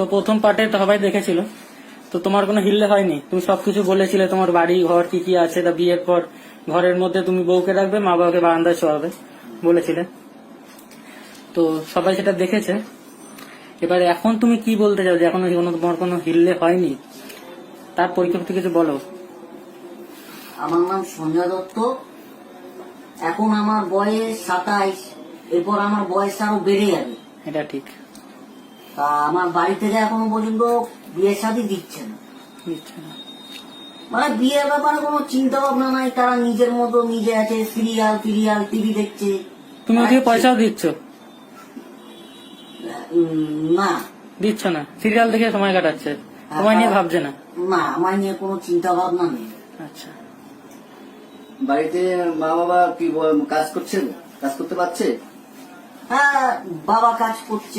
তো প্রথম পার্টে তো সবাই দেখেছিল, তো তোমার কোনো হিল্লে হয়নি? তুমি সবকিছু বলেছিলে, তোমার বাড়ি ঘর কি কি আছে, তা বিয়ের পর ঘরের মধ্যে তুমি বউকে রাখবে, মা বাবাকে বারান্দায় শোয়াবে বলেছিলে। তো সবাই সেটা দেখেছে। এবারে এখন তুমি কি বলতে চাও যে এখনো তোমার কোনো হিল্লে হয়নি, তার পরিপ্রেক্ষিতে কিছু বলো। আমার নাম সঞ্জয় দত্ত। এখন আমার বয়স 27। এরপর আমার বয়স আরো বেড়ে যাবে। এটা ঠিক। তা আমার বাড়ি থেকে এখনো পর্যন্ত বিয়ে শাদী দিচ্ছে না। দিচ্ছে না। মানে বিয়ের ব্যাপারে কোনো চিন্তা ভাবনা নাই, তারা নিজের মতো নিজে আছে, সিরিয়াল টিভি দেখছে। তুমি ওদিকে পয়সাও দিচ্ছ? না, দিচ্ছ না, সিরিয়াল দেখে সময় কাটাচ্ছে, সময় নিয়ে ভাবছে না। না, আমার নিয়ে কোনো চিন্তা ভাবনা নেই। আচ্ছা, বাড়িতে মা বাবা কি কাজ করছেন, কাজ করতে পারছে? হ্যাঁ, বাবা কাজ করছে।